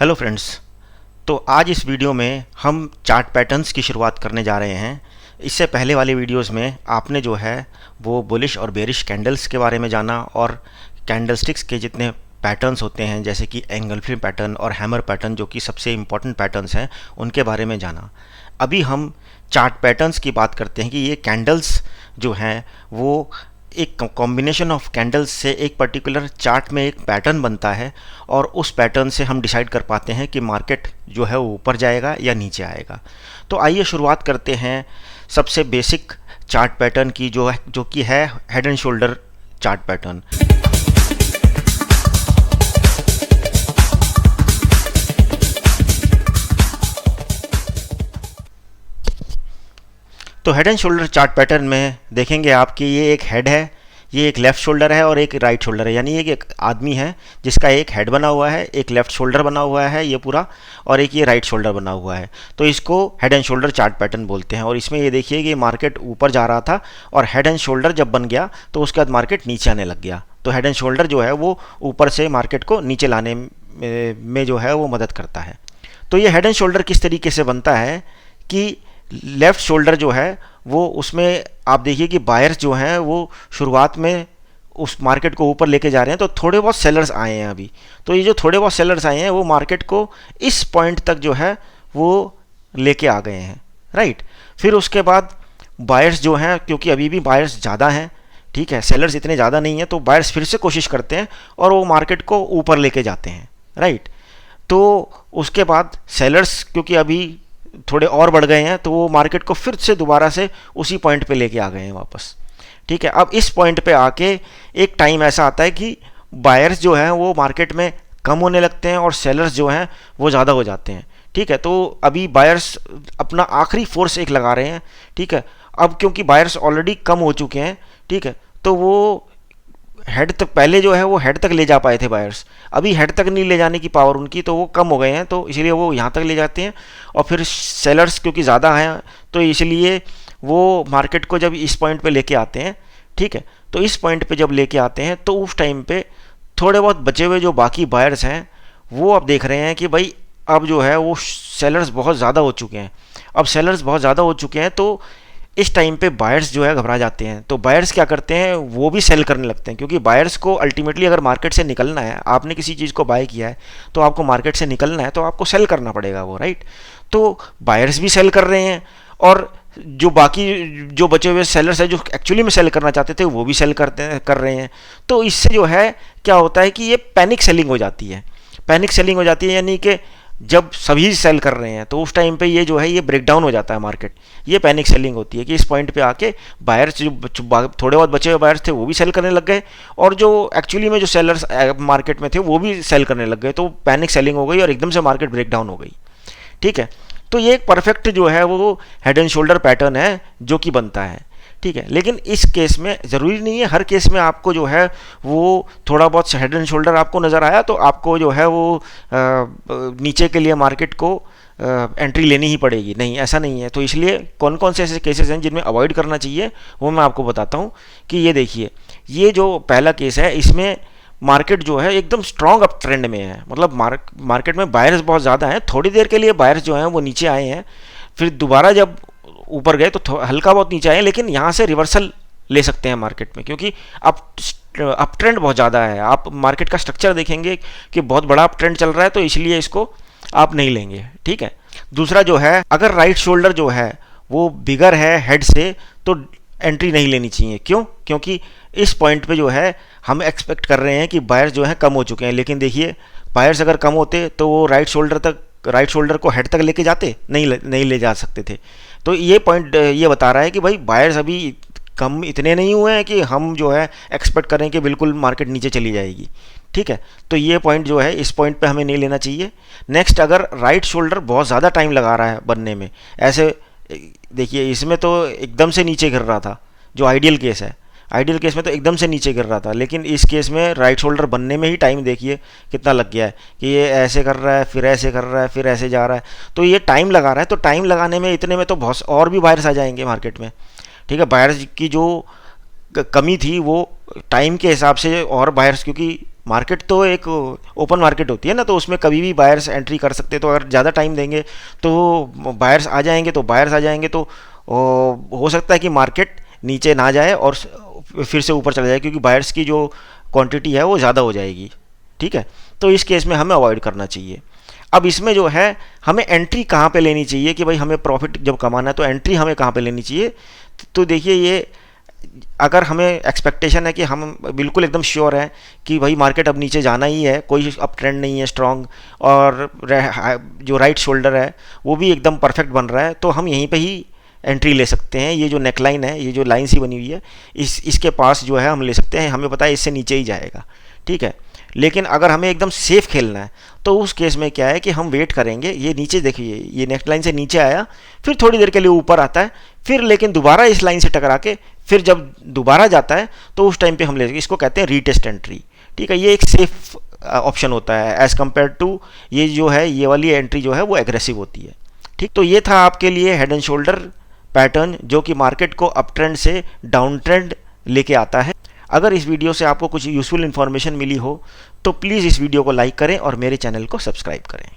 Hello friends. तो आज इस वीडियो में हम चार्ट पैटर्न्स की शुरुआत करने जा रहे हैं। इससे पहले वाले वीडियोस में आपने जो है वो बुलिश और बेरिश कैंडल्स के बारे में जाना और कैंडलस्टिक्स के जितने पैटर्न्स होते हैं जैसे कि एंगल्फिंग पैटर्न और हैमर पैटर्न जो कि सबसे इम्पॉर्टेंट पैटर्न्स हैं उनके बारे में जाना। अभी हम चार्ट पैटर्न्स की बात करते हैं कि ये कैंडल्स जो हैं वो एक कॉम्बिनेशन ऑफ कैंडल्स से एक पर्टिकुलर चार्ट में एक पैटर्न बनता है और उस पैटर्न से हम डिसाइड कर पाते हैं कि मार्केट जो है वो ऊपर जाएगा या नीचे आएगा। तो आइए शुरुआत करते हैं सबसे बेसिक चार्ट पैटर्न की जो कि है head and shoulder chart pattern. तो head and shoulder chart pattern में देखेंगे आप कि ये एक हेड है, ये एक लेफ़्ट शोल्डर है और एक राइट शोल्डर है। यानी एक आदमी है जिसका एक हेड बना हुआ है, एक लेफ़्ट शोल्डर बना हुआ है ये पूरा, और एक ये राइट शोल्डर बना हुआ है। तो इसको head and shoulder chart pattern बोलते हैं। और इसमें ये देखिए कि मार्केट ऊपर जा रहा था और हेड एंड शोल्डर जब बन गया तो उसके बाद मार्केट नीचे आने लग गया। तो हेड एंड शोल्डर जो है वो ऊपर से मार्केट को नीचे लाने में जो है वो मदद करता है। तो ये हेड एंड शोल्डर किस तरीके से बनता है कि लेफ़्ट शोल्डर जो है वो उसमें आप देखिए कि बायर्स जो हैं वो शुरुआत में उस मार्केट को ऊपर लेके जा रहे हैं। तो थोड़े बहुत सेलर्स आए हैं अभी। तो ये जो थोड़े बहुत सेलर्स आए हैं वो मार्केट को इस पॉइंट तक जो है वो लेके आ गए हैं, राइट। फिर उसके बाद बायर्स जो हैं, क्योंकि अभी भी बायर्स ज़्यादा हैं, ठीक है, सेलर्स इतने ज़्यादा नहीं हैं, तो बायर्स फिर से कोशिश करते हैं और वो मार्केट को ऊपर लेके जाते हैं, राइट। तो उसके बाद सेलर्स क्योंकि अभी थोड़े और बढ़ गए हैं तो वो मार्केट को फिर से दोबारा से उसी पॉइंट पे लेके आ गए हैं वापस, ठीक है। अब इस पॉइंट पे आके एक टाइम ऐसा आता है कि बायर्स जो हैं वो मार्केट में कम होने लगते हैं और सेलर्स जो हैं वो ज़्यादा हो जाते हैं, ठीक है। तो अभी बायर्स अपना आखिरी फोर्स एक लगा रहे हैं, ठीक है। अब क्योंकि बायर्स ऑलरेडी कम हो चुके हैं, ठीक है, तो वो हेड तक पहले जो है वो हेड तक ले जा पाए थे बायर्स, अभी हेड तक नहीं ले जाने की पावर उनकी, तो वो कम हो गए हैं, तो इसलिए वो यहाँ तक ले जाते हैं। और फिर सेलर्स क्योंकि ज़्यादा हैं तो इसलिए वो मार्केट को जब इस पॉइंट पे लेके आते हैं, ठीक है, तो इस पॉइंट पे जब लेके आते हैं तो उस टाइम पे थोड़े बहुत बचे हुए जो बाकी बायर्स हैं वो अब देख रहे हैं कि भाई अब जो है वो सेलर्स बहुत ज़्यादा हो चुके हैं। अब सेलर्स बहुत ज़्यादा हो चुके हैं तो इस टाइम पे बायर्स जो है घबरा जाते हैं। तो बायर्स क्या करते हैं, वो भी सेल करने लगते हैं, क्योंकि बायर्स को अल्टीमेटली अगर मार्केट से निकलना है, आपने किसी चीज़ को बाय किया है तो आपको मार्केट से निकलना है तो आपको सेल करना पड़ेगा वो, राइट। तो बायर्स भी सेल कर रहे हैं और जो बाकी जो बचे हुए सेलर्स हैं जो एक्चुअली में सेल करना चाहते थे वो भी सेल कर रहे हैं। तो इससे जो है क्या होता है कि ये पैनिक सेलिंग हो जाती है। पैनिक सेलिंग हो जाती है यानी कि जब सभी सेल कर रहे हैं तो उस टाइम पे ये जो है ये ब्रेक डाउन हो जाता है मार्केट। ये पैनिक सेलिंग होती है कि इस पॉइंट पे आके बायर्स जो थोड़े बहुत बचे हुए बायर्स थे वो भी सेल करने लग गए और जो एक्चुअली में जो सेलर्स मार्केट में थे वो भी सेल करने लग गए। तो पैनिक सेलिंग हो गई और एकदम से मार्केट ब्रेक डाउन हो गई, ठीक है। तो ये एक परफेक्ट जो है वो हेड एंड शोल्डर पैटर्न है जो कि बनता है, ठीक है। लेकिन इस केस में ज़रूरी नहीं है हर केस में आपको जो है वो थोड़ा बहुत हेड एंड शोल्डर आपको नज़र आया तो आपको जो है वो नीचे के लिए मार्केट को एंट्री लेनी ही पड़ेगी, नहीं, ऐसा नहीं है। तो इसलिए कौन कौन से ऐसे केसेस हैं जिनमें अवॉइड करना चाहिए वो मैं आपको बताता हूँ। कि ये देखिए, ये जो पहला केस है इसमें मार्केट जो है एकदम स्ट्रॉन्ग अप ट्रेंड में है, मतलब मार्केट में बायर्स बहुत ज़्यादा हैं। थोड़ी देर के लिए बायर्स जो हैं वो नीचे आए हैं, फिर दोबारा जब ऊपर गए तो हल्का बहुत नीचे आए, लेकिन यहाँ से रिवर्सल ले सकते हैं मार्केट में क्योंकि अप ट्रेंड बहुत ज़्यादा है। आप मार्केट का स्ट्रक्चर देखेंगे कि बहुत बड़ा अप ट्रेंड चल रहा है तो इसलिए इसको आप नहीं लेंगे, ठीक है। दूसरा जो है, अगर राइट शोल्डर जो है वो बिगर है हेड से तो एंट्री नहीं लेनी चाहिए। क्यों? क्योंकि इस पॉइंट पे जो है हम एक्सपेक्ट कर रहे हैं कि बायर्स जो हैं कम हो चुके हैं, लेकिन देखिए बायर्स अगर कम होते तो वो राइट शोल्डर को हेड तक लेके जाते, नहीं ले जा सकते थे। तो ये पॉइंट ये बता रहा है कि भाई बायर्स अभी कम इतने नहीं हुए हैं कि हम जो है एक्सपेक्ट करें कि बिल्कुल मार्केट नीचे चली जाएगी, ठीक है। तो ये पॉइंट जो है इस पॉइंट पे हमें नहीं लेना चाहिए। नेक्स्ट, अगर राइट शोल्डर बहुत ज़्यादा टाइम लगा रहा है बनने में, ऐसे देखिए इसमें तो एकदम से नीचे गिर रहा था जो आइडियल केस है, आइडियल केस में तो एकदम से नीचे गिर रहा था, लेकिन इस केस में राइट शोल्डर बनने में ही टाइम देखिए कितना लग गया है कि ये ऐसे कर रहा है, फिर ऐसे कर रहा है, फिर ऐसे जा रहा है, तो ये टाइम लगा रहा है। तो टाइम लगाने में इतने में तो बहुत और भी बायर्स आ जाएंगे मार्केट में, ठीक है। बायर्स की जो कमी थी वो टाइम के हिसाब से, और बायर्स, क्योंकि मार्केट तो एक ओपन मार्केट होती है ना, तो उसमें कभी भी बायर्स एंट्री कर सकते हैं। तो अगर ज़्यादा टाइम देंगे तो बायर्स आ जाएंगे, तो हो सकता है कि मार्केट नीचे ना जाए और फिर से ऊपर चला जाए, क्योंकि बायर्स की जो क्वांटिटी है वो ज़्यादा हो जाएगी। ठीक है, तो इस केस में हमें अवॉइड करना चाहिए। अब इसमें जो है हमें एंट्री कहाँ पे लेनी चाहिए कि भाई हमें प्रॉफिट जब कमाना है तो एंट्री हमें कहाँ पे लेनी चाहिए। तो देखिए, ये अगर हमें एक्सपेक्टेशन है कि हम बिल्कुल एकदम श्योर हैं कि भाई मार्केट अब नीचे जाना ही है, कोई अप ट्रेंड नहीं है स्ट्रॉन्ग, और जो राइट शोल्डर है वो भी एकदम परफेक्ट बन रहा है, तो हम यहीं पे ही एंट्री ले सकते हैं। ये जो नेकलाइन है, ये जो लाइन सी बनी हुई है, इसके पास जो है हम ले सकते हैं, हमें पता है इससे नीचे ही जाएगा। ठीक है, लेकिन अगर हमें एकदम सेफ खेलना है तो उस केस में क्या है कि हम वेट करेंगे। ये नीचे देखिए, ये नेक्स्ट लाइन से नीचे आया, फिर थोड़ी देर के लिए ऊपर आता है, फिर लेकिन दोबारा इस लाइन से टकरा के फिर जब दोबारा जाता है तो उस टाइम पे हम ले, इसको कहते हैं रीटेस्ट एंट्री। ठीक है, ये एक सेफ ऑप्शन होता है एज कम्पेयर टू ये जो है, ये वाली एंट्री जो है वो एग्रेसिव होती है। ठीक, तो ये था आपके लिए हेड एंड शोल्डर पैटर्न, जो कि मार्केट को अप ट्रेंड से डाउन ट्रेंड लेके आता है। अगर इस वीडियो से आपको कुछ यूज़फुल इन्फॉर्मेशन मिली हो तो प्लीज़ इस वीडियो को लाइक करें और मेरे चैनल को सब्सक्राइब करें।